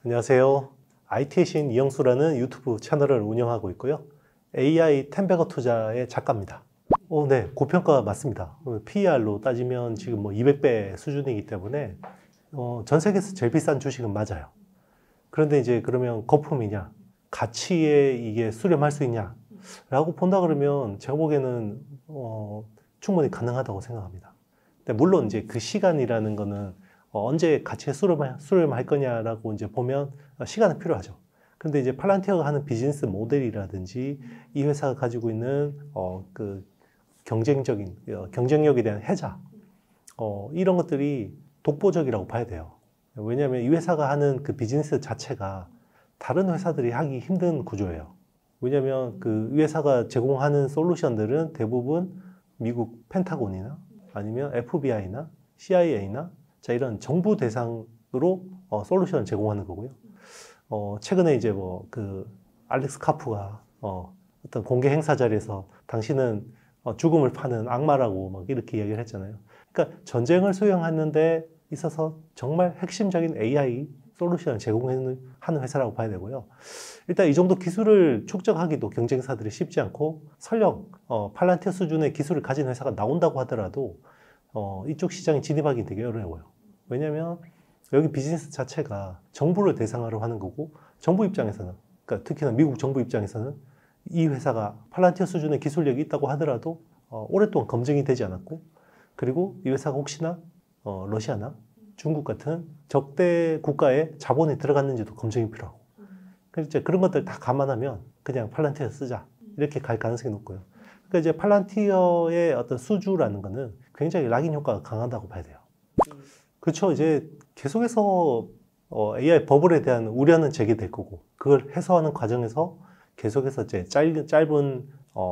안녕하세요. IT의 신 이영수라는 유튜브 채널을 운영하고 있고요. AI 텐베거 투자의 작가입니다. 네, 고평가 맞습니다. PER로 따지면 지금 뭐 200배 수준이기 때문에 전 세계에서 제일 비싼 주식은 맞아요. 그런데 이제 그러면 거품이냐, 가치에 이게 수렴할 수 있냐 라고 본다 그러면 제가 보기에는 충분히 가능하다고 생각합니다. 근데 물론 이제 그 시간이라는 거는 언제 가치에 수렴할 거냐라고 이제 보면 시간은 필요하죠. 근데 이제 팔란티어가 하는 비즈니스 모델이라든지 이 회사가 가지고 있는 그 경쟁력에 대한 해자 이런 것들이 독보적이라고 봐야 돼요. 왜냐하면 이 회사가 하는 그 비즈니스 자체가 다른 회사들이 하기 힘든 구조예요. 왜냐하면 그 이 회사가 제공하는 솔루션들은 대부분 미국 펜타곤이나 아니면 FBI나 CIA나 자, 이런 정부 대상으로 솔루션을 제공하는 거고요. 최근에 이제 뭐 그 알렉스 카프가 어떤 공개 행사 자리에서 당신은 죽음을 파는 악마라고 막 이렇게 이야기를 했잖아요. 그러니까 전쟁을 수행하는 데 있어서 정말 핵심적인 AI 솔루션을 제공하는 회사라고 봐야 되고요. 일단 이 정도 기술을 축적하기도 경쟁사들이 쉽지 않고 설령 팔란티어 수준의 기술을 가진 회사가 나온다고 하더라도 이쪽 시장에 진입하기 되게 어려워요. 왜냐하면 여기 비즈니스 자체가 정부를 대상으로 하는 거고 정부 입장에서는 그러니까 특히나 미국 정부 입장에서는 이 회사가 팔란티어 수준의 기술력이 있다고 하더라도 오랫동안 검증이 되지 않았고 그리고 이 회사가 혹시나 러시아나 중국 같은 적대 국가에 자본이 들어갔는지도 검증이 필요하고 그래서 그런 것들 다 감안하면 그냥 팔란티어 쓰자 이렇게 갈 가능성이 높고요. 그러니까 이제 팔란티어의 어떤 수주라는 거는 굉장히 락인 효과가 강하다고 봐야 돼요. 그렇죠. 이제 계속해서 AI 버블에 대한 우려는 제기될 거고 그걸 해소하는 과정에서 계속해서 이제 짧은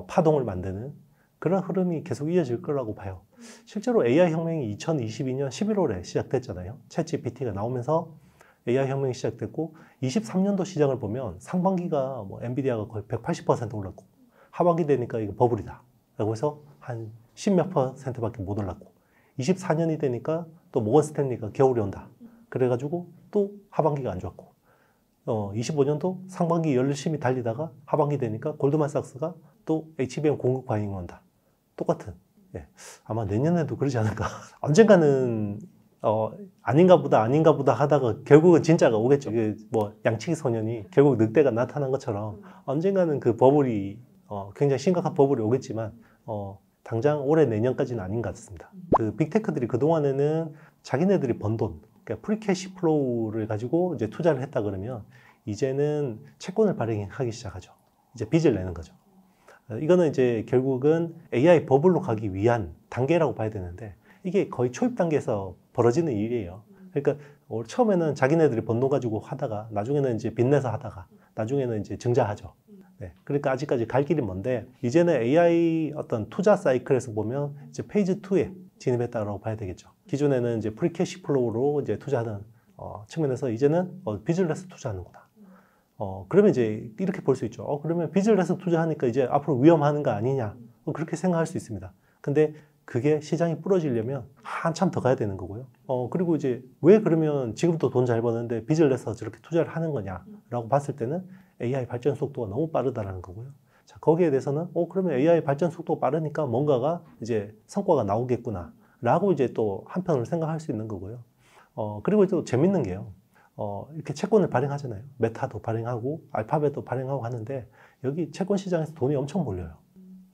파동을 만드는 그런 흐름이 계속 이어질 거라고 봐요. 실제로 AI 혁명이 2022년 11월에 시작됐잖아요. 챗GPT가 나오면서 AI 혁명이 시작됐고 23년도 시장을 보면 상반기가 뭐 엔비디아가 거의 180% 올랐고 하반기 되니까 이거 버블이다 라고 해서 한 10몇 %밖에 못 올랐고 24년이 되니까 또 모건 스탠리가 겨울이 온다. 그래가지고 또 하반기가 안 좋았고 25년도 상반기 열심히 달리다가 하반기 되니까 골드만삭스가 또 HBM 공급 과잉이 온다. 똑같은. 예. 아마 내년에도 그러지 않을까. 언젠가는 아닌가 보다 하다가 결국은 진짜가 오겠죠. 이게 뭐 양치기 소년이 결국 늑대가 나타난 것처럼 언젠가는 그 버블이 굉장히 심각한 버블이 오겠지만 당장 올해 내년까지는 아닌 것 같습니다. 그 빅테크들이 그동안에는 자기네들이 번 돈, 그러니까 프리캐시 플로우를 가지고 이제 투자를 했다 그러면 이제는 채권을 발행하기 시작하죠. 이제 빚을 내는 거죠. 이거는 이제 결국은 AI 버블로 가기 위한 단계라고 봐야 되는데 이게 거의 초입 단계에서 벌어지는 일이에요. 그러니까 처음에는 자기네들이 번 돈 가지고 하다가 나중에는 이제 빚내서 하다가 나중에는 이제 증자하죠. 네, 그러니까 아직까지 갈 길이 먼데 이제는 AI 어떤 투자 사이클에서 보면 이제 페이지 2에 진입했다고 봐야 되겠죠. 기존에는 이제 프리캐시 플로우로 이제 투자하는 측면에서 이제는 빚을 내서 투자하는구나. 그러면 이제 이렇게 볼 수 있죠. 그러면 빚을 내서 투자하니까 이제 앞으로 위험하는 거 아니냐. 그렇게 생각할 수 있습니다. 근데 그게 시장이 부러지려면 한참 더 가야 되는 거고요. 그리고 이제 왜 그러면 지금부터 돈 잘 버는데 빚을 내서 저렇게 투자를 하는 거냐라고 봤을 때는 AI 발전 속도가 너무 빠르다는 거고요. 자, 거기에 대해서는 그러면 AI 발전 속도가 빠르니까 뭔가가 이제 성과가 나오겠구나 라고 이제 또 한편으로 생각할 수 있는 거고요. 그리고 또 재밌는 게요. 이렇게 채권을 발행하잖아요. 메타도 발행하고 알파벳도 발행하고 하는데 여기 채권 시장에서 돈이 엄청 몰려요.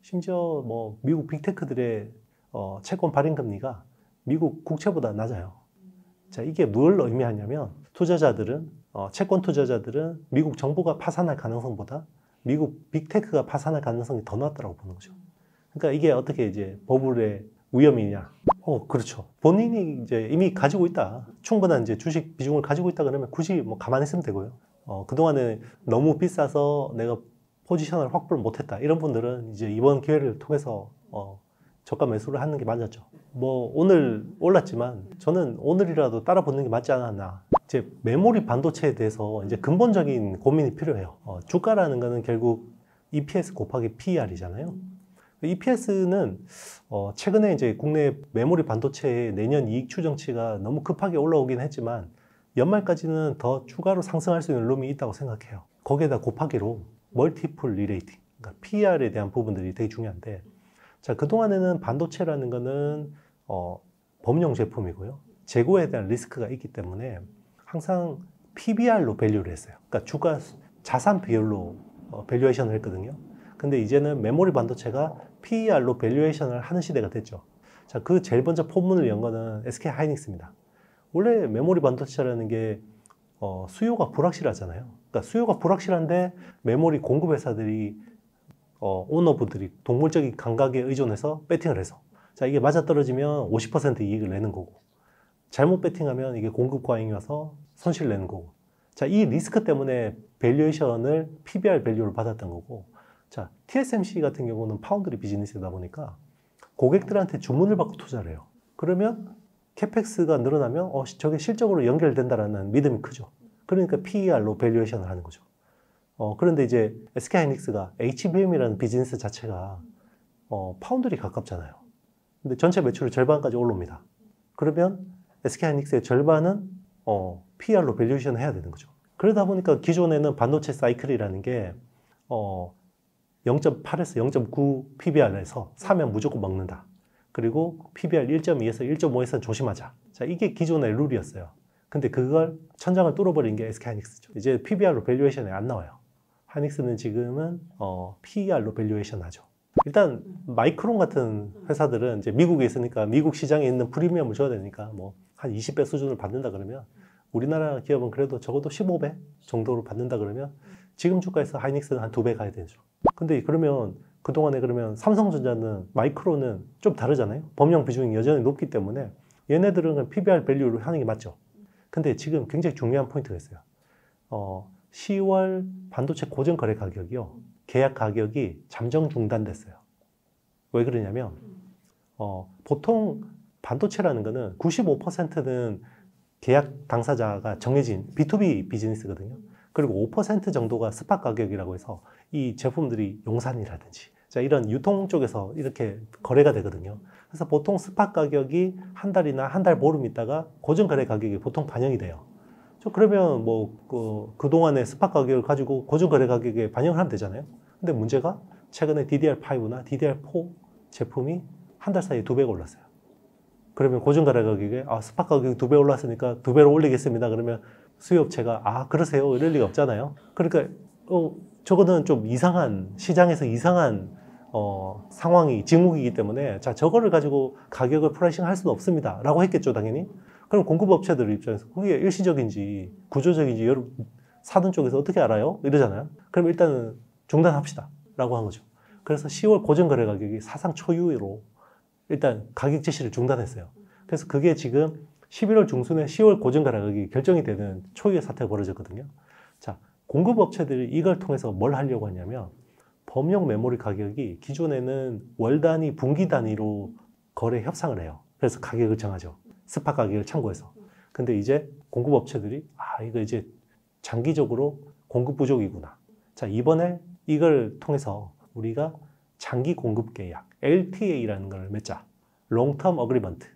심지어 뭐 미국 빅테크들의 채권 발행 금리가 미국 국채보다 낮아요. 자, 이게 뭘 의미하냐면 투자자들은 채권 투자자들은 미국 정부가 파산할 가능성보다 미국 빅테크가 파산할 가능성이 더 낮다고 보는 거죠. 그러니까 이게 어떻게 이제 버블의 위험이냐? 그렇죠. 본인이 이제 이미 가지고 있다. 충분한 이제 주식 비중을 가지고 있다 그러면 굳이 뭐 가만히 있으면 되고요. 그동안에 너무 비싸서 내가 포지션을 확보를 못했다. 이런 분들은 이제 이번 기회를 통해서 저가 매수를 하는 게 맞았죠. 뭐 오늘 올랐지만 저는 오늘이라도 따라 붙는 게 맞지 않았나. 이제 메모리 반도체에 대해서 이제 근본적인 고민이 필요해요. 주가라는 거는 결국 EPS 곱하기 PER이잖아요. EPS는 최근에 이제 국내 메모리 반도체의 내년 이익 추정치가 너무 급하게 올라오긴 했지만 연말까지는 더 추가로 상승할 수 있는 룸이 있다고 생각해요. 거기에다 곱하기로 멀티플 리레이팅, 그러니까 PER에 대한 부분들이 되게 중요한데, 자, 그동안에는 반도체라는 거는 범용 제품이고요. 재고에 대한 리스크가 있기 때문에 항상 PBR로 밸류를 했어요. 그러니까 주가 자산 비율로 밸류에이션을 했거든요. 근데 이제는 메모리 반도체가 PER로 밸류에이션을 하는 시대가 됐죠. 자, 그 제일 먼저 포문을 연 거는 SK 하이닉스입니다. 원래 메모리 반도체라는 게 수요가 불확실하잖아요. 그러니까 수요가 불확실한데 메모리 공급 회사들이 오너분들이 동물적인 감각에 의존해서 배팅을 해서, 자, 이게 맞아떨어지면 50% 이익을 내는 거고, 잘못 배팅하면 이게 공급 과잉이 와서 손실을 내는 거고, 자, 이 리스크 때문에 밸류에이션을 PBR 밸류를 받았던 거고, 자, TSMC 같은 경우는 파운드리 비즈니스다 보니까 고객들한테 주문을 받고 투자를 해요. 그러면 캐펙스가 늘어나면 저게 실적으로 연결된다라는 믿음이 크죠. 그러니까 PER로 밸류에이션을 하는 거죠. 그런데 이제 SK하이닉스가 HBM이라는 비즈니스 자체가 파운드리 가깝잖아요. 근데 전체 매출의 절반까지 올라옵니다. 그러면 SK하이닉스의 절반은 PER로 밸류에이션을 해야 되는 거죠. 그러다 보니까 기존에는 반도체 사이클이라는 게 0.8에서 0.9 PBR에서 사면 무조건 먹는다. 그리고 PBR 1.2에서 1.5에서 조심하자. 자, 이게 기존의 룰이었어요. 근데 그걸 천장을 뚫어버린 게 SK하이닉스죠. 이제 PBR로 밸류에이션이 안 나와요. 하이닉스는 지금은 PER로 밸류에이션 하죠. 일단 마이크론 같은 회사들은 이제 미국에 있으니까 미국 시장에 있는 프리미엄을 줘야 되니까 뭐 한 20배 수준을 받는다 그러면, 우리나라 기업은 그래도 적어도 15배 정도로 받는다 그러면 지금 주가에서 하이닉스는 한 2배 가야 되죠. 근데 그러면 그동안에 그러면 삼성전자는 마이크론은 좀 다르잖아요. 범용 비중이 여전히 높기 때문에 얘네들은 PBR 밸류로 하는 게 맞죠. 근데 지금 굉장히 중요한 포인트가 있어요. 10월 반도체 고정 거래 가격이요, 계약 가격이 잠정 중단됐어요. 왜 그러냐면 보통 반도체라는 거는 95%는 계약 당사자가 정해진 B2B 비즈니스거든요. 그리고 5% 정도가 스팟 가격이라고 해서 이 제품들이 용산이라든지, 자, 이런 유통 쪽에서 이렇게 거래가 되거든요. 그래서 보통 스팟 가격이 한 달이나 한 달 보름 있다가 고정 거래 가격이 보통 반영이 돼요. 그러면 뭐 그동안의 스팟 가격을 가지고 고정 거래 가격에 반영을 하면 되잖아요. 근데 문제가 최근에 DDR5나 DDR4 제품이 한 달 사이에 2배가 올랐어요. 그러면 고정 거래 가격에 스팟 가격이 2배 올랐으니까 2배로 올리겠습니다. 그러면 수요업체가 그러세요? 이럴 리가 없잖아요. 그러니까 저거는 좀 이상한, 시장에서 이상한 상황이 징후이기 때문에, 자, 저거를 가지고 가격을 프라이싱 할 수는 없습니다 라고 했겠죠, 당연히. 그럼 공급업체들 입장에서 그게 일시적인지 구조적인지 여러분 사는 쪽에서 어떻게 알아요? 이러잖아요. 그럼 일단은 중단합시다 라고 한 거죠. 그래서 10월 고정거래 가격이 사상 초유로 일단 가격 제시를 중단했어요. 그래서 그게 지금 11월 중순에 10월 고정거래 가격이 결정이 되는 초유의 사태가 벌어졌거든요. 자, 공급업체들이 이걸 통해서 뭘 하려고 하냐면, 범용 메모리 가격이 기존에는 월 단위, 분기 단위로 거래 협상을 해요. 그래서 가격을 정하죠. 스팟 가격을 참고해서. 근데 이제 공급업체들이 이거 이제 장기적으로 공급 부족이구나. 자, 이번에 이걸 통해서 우리가 장기 공급 계약, LTA라는 걸 맺자. Long-term Agreement.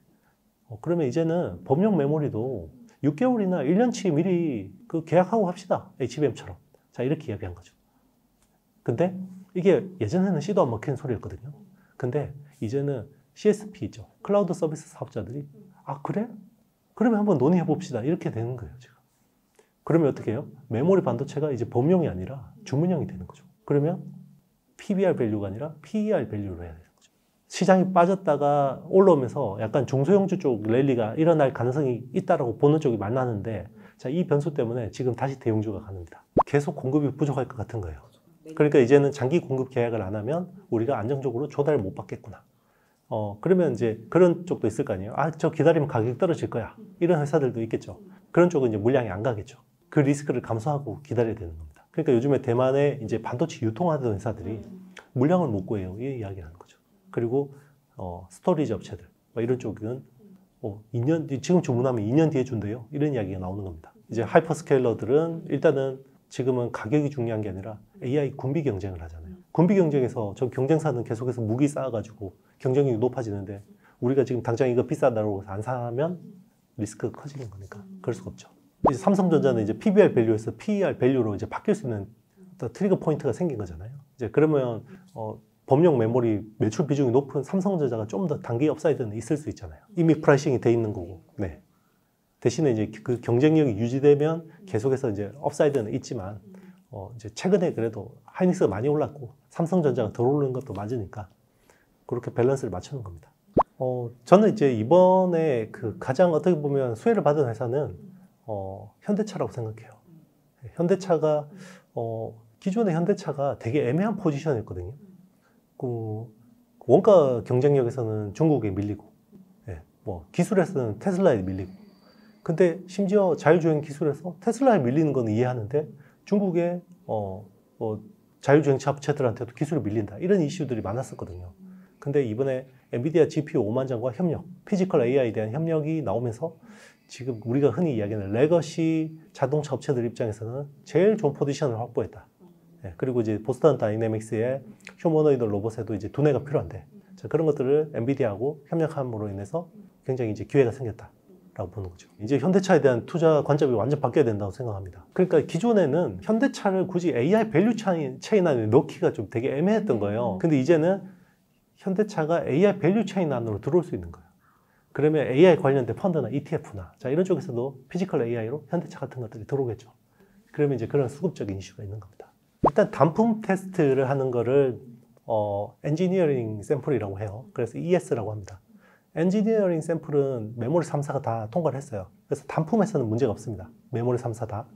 그러면 이제는 범용 메모리도 6개월이나 1년치 미리 계약하고 합시다. HBM처럼. 자, 이렇게 이야기한 거죠. 근데 이게 예전에는 씨도 안 먹히는 소리였거든요. 근데 이제는 CSP 있죠. 클라우드 서비스 사업자들이 그래? 그러면 한번 논의해 봅시다. 이렇게 되는 거예요, 지금. 그러면 어떻게 해요? 메모리 반도체가 이제 범용이 아니라 주문형이 되는 거죠. 그러면 PBR 밸류가 아니라 PER 밸류로 해야 되는 거죠. 시장이 빠졌다가 올라오면서 약간 중소형주 쪽 랠리가 일어날 가능성이 있다라고 보는 쪽이 많았는데, 자, 이 변수 때문에 지금 다시 대형주가 가는다. 계속 공급이 부족할 것 같은 거예요. 그러니까 이제는 장기 공급 계약을 안 하면 우리가 안정적으로 조달을 못 받겠구나. 그러면 이제 그런 쪽도 있을 거 아니에요. 저 기다리면 가격이 떨어질 거야. 이런 회사들도 있겠죠. 그런 쪽은 이제 물량이 안 가겠죠. 그 리스크를 감수하고 기다려야 되는 겁니다. 그러니까 요즘에 대만에 이제 반도체 유통하던 회사들이 물량을 못 구해요. 이 이야기를 하는 거죠. 그리고 스토리지 업체들 이런 쪽은 2년 지금 주문하면 2년 뒤에 준대요. 이런 이야기가 나오는 겁니다. 이제 하이퍼스케일러들은 일단은 지금은 가격이 중요한 게 아니라 AI 군비 경쟁을 하잖아요. 군비 경쟁에서 저 경쟁사는 계속해서 무기 쌓아가지고 경쟁력이 높아지는데, 우리가 지금 당장 이거 비싸다고 해서 안 사면 리스크가 커지는 거니까 그럴 수가 없죠. 이제 삼성전자는 이제 PBR 밸류에서 PER 밸류로 이제 바뀔 수 있는 트리거 포인트가 생긴 거잖아요. 이제 그러면 범용 메모리 매출 비중이 높은 삼성전자가 좀 더 단기 업사이드는 있을 수 있잖아요. 이미 프라이싱이 돼 있는 거고. 네. 대신에 이제 그 경쟁력이 유지되면 계속해서 이제 업사이드는 있지만 이제 최근에 그래도 하이닉스가 많이 올랐고 삼성전자가 덜 오르는 것도 맞으니까 그렇게 밸런스를 맞추는 겁니다. 저는 이제 이번에 그 가장 어떻게 보면 수혜를 받은 회사는 현대차라고 생각해요. 현대차가 기존의 현대차가 되게 애매한 포지션이었거든요. 그 원가 경쟁력에서는 중국에 밀리고, 뭐 기술에서는 테슬라에 밀리고. 근데 심지어 자율주행 기술에서 테슬라에 밀리는 건 이해하는데 중국의 자율주행차 업체들한테도 기술이 밀린다. 이런 이슈들이 많았었거든요. 근데 이번에 엔비디아 GPU 5만 장과 협력, 피지컬 AI에 대한 협력이 나오면서 지금 우리가 흔히 이야기하는 레거시 자동차 업체들 입장에서는 제일 좋은 포지션을 확보했다. 그리고 이제 보스턴 다이내믹스의 휴머노이드 로봇에도 이제 두뇌가 필요한데, 자, 그런 것들을 엔비디아하고 협력함으로 인해서 굉장히 이제 기회가 생겼다라고 보는 거죠. 이제 현대차에 대한 투자 관점이 완전 바뀌어야 된다고 생각합니다. 그러니까 기존에는 현대차를 굳이 AI 밸류 체인 안에 넣기가 좀 되게 애매했던 거예요. 근데 이제는 현대차가 AI 밸류 체인 안으로 들어올 수 있는 거예요. 그러면 AI 관련된 펀드나 ETF나 자 이런 쪽에서도 피지컬 AI로 현대차 같은 것들이 들어오겠죠. 그러면 이제 그런 수급적인 이슈가 있는 겁니다. 일단 단품 테스트를 하는 거를 엔지니어링 샘플이라고 해요. 그래서 ES라고 합니다. 엔지니어링 샘플은 메모리 3사가 다 통과를 했어요. 그래서 단품에서는 문제가 없습니다. 메모리 3사 다.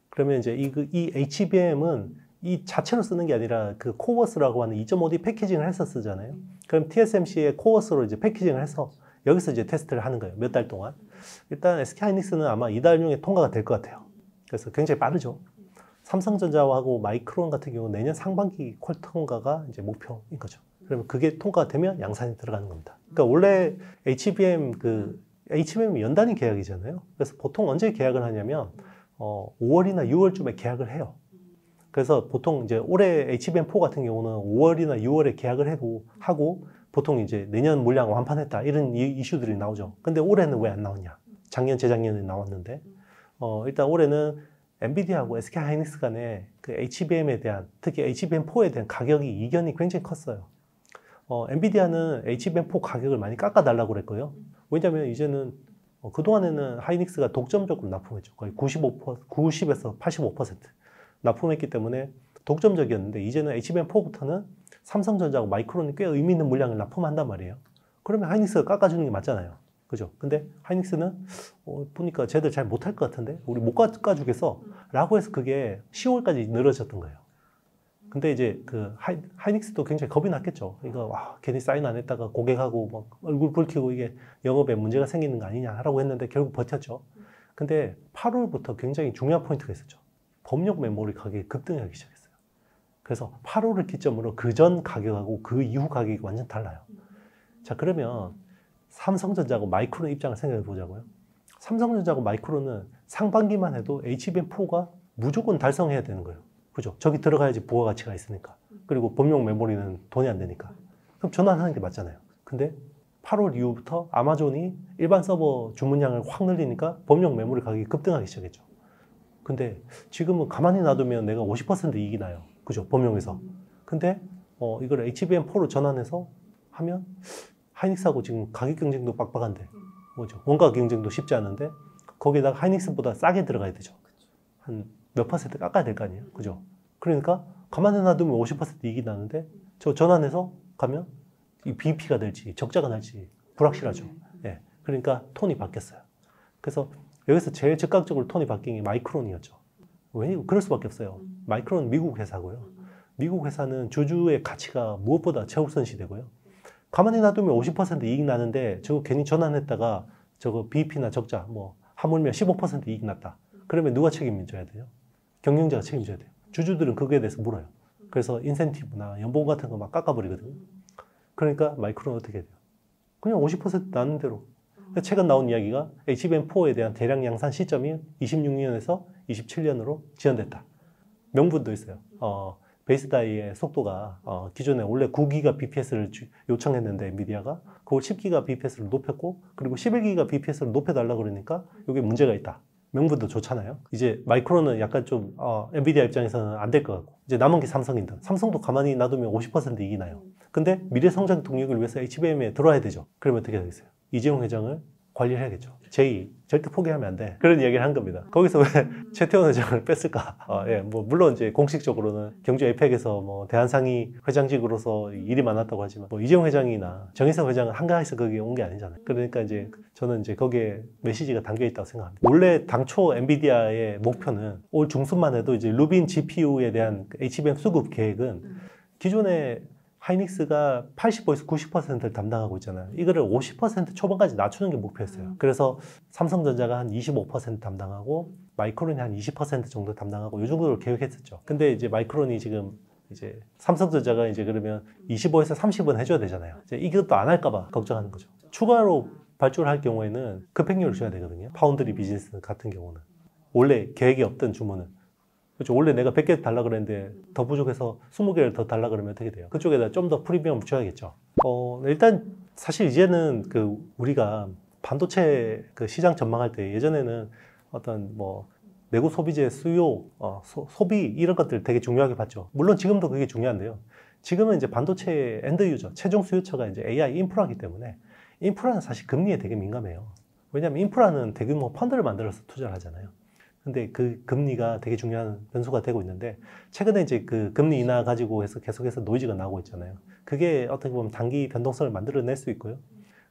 그러면 이제 이 HBM은 이 자체로 쓰는 게 아니라 그 코어스라고 하는 2.5D 패키징을 해서 쓰잖아요. 그럼 TSMC의 코어스로 이제 패키징을 해서 여기서 이제 테스트를 하는 거예요. 몇 달 동안. 일단 SK하이닉스는 아마 이달 중에 통과가 될 것 같아요. 그래서 굉장히 빠르죠. 삼성전자하고 마이크론 같은 경우는 내년 상반기 콜 통과가 이제 목표인 거죠. 그러면 그게 통과가 되면 양산이 들어가는 겁니다. 그러니까 원래 HBM이 연단위 계약이잖아요. 그래서 보통 언제 계약을 하냐면 5월이나 6월쯤에 계약을 해요. 그래서 보통 이제 올해 HBM4 같은 경우는 5월이나 6월에 계약을 하고 보통 이제 내년 물량 완판했다 이런 이슈들이 나오죠. 근데 올해는 왜 안 나오냐? 작년, 재작년에 나왔는데 일단 올해는 엔비디아하고 SK하이닉스 간에 그 HBM에 대한 특히 HBM4에 대한 가격이 이견이 굉장히 컸어요. 엔비디아는 HBM4 가격을 많이 깎아달라고 그랬고요. 왜냐하면 이제는 그동안에는 하이닉스가 독점적으로 납품했죠. 거의 90에서 85% 납품했기 때문에 독점적이었는데 이제는 HBM4부터는 삼성전자하고 마이크론이 꽤 의미 있는 물량을 납품한단 말이에요. 그러면 하이닉스가 깎아주는 게 맞잖아요. 그죠? 근데 하이닉스는 보니까 쟤들 잘 못할 것 같은데 우리 못 깎아주겠어 라고 해서 그게 10월까지 늘어졌던 거예요. 근데 이제 그 하이닉스도 굉장히 겁이 났겠죠. 이거 괜히 사인 안 했다가 고객하고 막 얼굴 붉히고 이게 영업에 문제가 생기는 거 아니냐라고 했는데 결국 버텼죠. 근데 8월부터 굉장히 중요한 포인트가 있었죠. 범용 메모리 가격이 급등하기 시작했어요. 그래서 8월을 기점으로 그 전 가격하고 그 이후 가격이 완전 달라요. 자, 그러면 삼성전자하고 마이크론 입장을 생각해 보자고요. 삼성전자하고 마이크론은 상반기만 해도 HBM4가 무조건 달성해야 되는 거예요. 그죠? 저기 들어가야지 부가가치가 있으니까. 그리고 범용 메모리는 돈이 안 되니까. 그럼 전환하는 게 맞잖아요. 근데 8월 이후부터 아마존이 일반 서버 주문량을 확 늘리니까 범용 메모리 가격이 급등하기 시작했죠. 근데 지금은 가만히 놔두면 내가 50% 이익이 나요. 그죠? 범용에서. 근데 이걸 HBM4로 전환해서 하면 하이닉스하고 지금 가격 경쟁도 빡빡한데 뭐죠? 원가 경쟁도 쉽지 않은데 거기다가 하이닉스보다 싸게 들어가야 되죠. 한 몇 퍼센트 깎아야 될 거 아니에요. 그죠? 그러니까 가만히 놔두면 50% 이익이 나는데 저 전환해서 가면 이 BP가 될지 적자가 날지 불확실하죠. 예. 그러니까 톤이 바뀌었어요. 그래서 여기서 제일 즉각적으로 톤이 바뀐 게 마이크론이었죠. 왜? 그럴 수밖에 없어요. 마이크론은 미국 회사고요. 미국 회사는 주주의 가치가 무엇보다 최우선시되고요. 가만히 놔두면 50% 이익 나는데 저거 괜히 전환했다가 저거 BP나 적자 뭐 하물며 15% 이익 났다. 그러면 누가 책임져야 돼요? 경영자가 책임져야 돼요. 주주들은 그거에 대해서 물어요. 그래서 인센티브나 연봉 같은 거 막 깎아버리거든요. 그러니까 마이크론은 어떻게 돼요? 그냥 50% 나는 대로. 최근 나온 이야기가 HBM4에 대한 대량 양산 시점이 26년에서 27년으로 지연됐다. 명분도 있어요. 베이스다이의 속도가 기존에 원래 9GBps를 요청했는데 엔비디아가 그걸 10GBps를 높였고 그리고 11GBps를 높여달라고 그러니까 이게 문제가 있다. 명분도 좋잖아요. 이제 마이크론은 약간 좀 엔비디아 입장에서는 안 될 것 같고 이제 남은 게 삼성인데 삼성도 가만히 놔두면 50% 이익이 나요. 근데 미래 성장 동력을 위해서 HBM에 들어와야 되죠. 그러면 어떻게 되겠어요? 이재용 회장을 관리를 해야겠죠. 제2 절대 포기하면 안 돼. 그런 이야기를 한 겁니다. 거기서 왜 최태원 회장을 뺐을까? 예, 뭐 물론 이제 공식적으로는 경주 에이펙에서 뭐 대한상의 회장직으로서 일이 많았다고 하지만 뭐 이재용 회장이나 정의석 회장은 한가해서 거기 온 게 아니잖아요. 그러니까 이제 저는 이제 거기에 메시지가 담겨 있다고 생각합니다. 원래 당초 엔비디아의 목표는 올 중순만 해도 이제 루빈 GPU에 대한 HBM 수급 계획은 기존에 하이닉스가 85에서 90%를 담당하고 있잖아요. 이거를 50% 초반까지 낮추는 게 목표였어요. 그래서 삼성전자가 한 25% 담당하고 마이크론이 한 20% 정도 담당하고 이 정도로 계획했었죠. 근데 이제 마이크론이 지금 이제 삼성전자가 이제 그러면 25에서 30은 해줘야 되잖아요. 이제 이것도 안 할까봐 걱정하는 거죠. 추가로 발주를 할 경우에는 급행료를 줘야 되거든요. 파운드리 비즈니스 같은 경우는 원래 계획이 없던 주문은. 그렇죠. 원래 내가 100개 달라 그랬는데 더 부족해서 20개를 더 달라 그러면 어떻게 돼요? 그쪽에다 좀 더 프리미엄을 줘야겠죠. 일단 사실 이제는 그 우리가 반도체 그 시장 전망할 때 예전에는 어떤 뭐 내구 소비재 수요, 소비 이런 것들 되게 중요하게 봤죠. 물론 지금도 그게 중요한데요. 지금은 이제 반도체 엔드 유저, 최종 수요처가 이제 AI 인프라이기 때문에 인프라는 사실 금리에 되게 민감해요. 왜냐하면 인프라는 대규모 펀드를 만들어서 투자를 하잖아요. 근데 그 금리가 되게 중요한 변수가 되고 있는데 최근에 이제 그 금리 인하 가지고 해서 계속해서 노이즈가 나오고 있잖아요. 그게 어떻게 보면 단기 변동성을 만들어낼 수 있고요.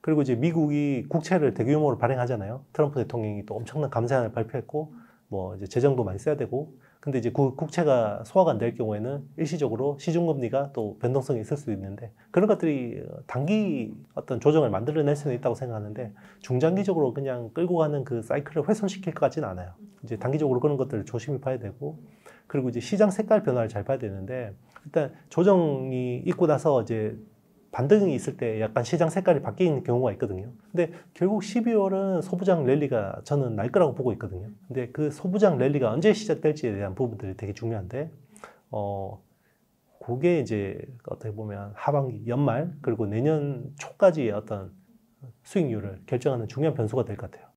그리고 이제 미국이 국채를 대규모로 발행하잖아요. 트럼프 대통령이 또 엄청난 감세안을 발표했고 뭐 이제 재정도 많이 써야 되고 근데 이제 국채가 소화가 안 될 경우에는 일시적으로 시중금리가 또 변동성이 있을 수 있는데 그런 것들이 단기 어떤 조정을 만들어낼 수는 있다고 생각하는데 중장기적으로 그냥 끌고 가는 그 사이클을 훼손시킬 것 같지는 않아요. 이제 단기적으로 그런 것들을 조심히 봐야 되고 그리고 이제 시장 색깔 변화를 잘 봐야 되는데 일단 조정이 있고 나서 이제 반등이 있을 때 약간 시장 색깔이 바뀌는 경우가 있거든요. 근데 결국 12월은 소부장 랠리가 저는 날 거라고 보고 있거든요. 근데 그 소부장 랠리가 언제 시작될지에 대한 부분들이 되게 중요한데, 그게 이제 어떻게 보면 하반기, 연말, 그리고 내년 초까지의 어떤 수익률을 결정하는 중요한 변수가 될 것 같아요.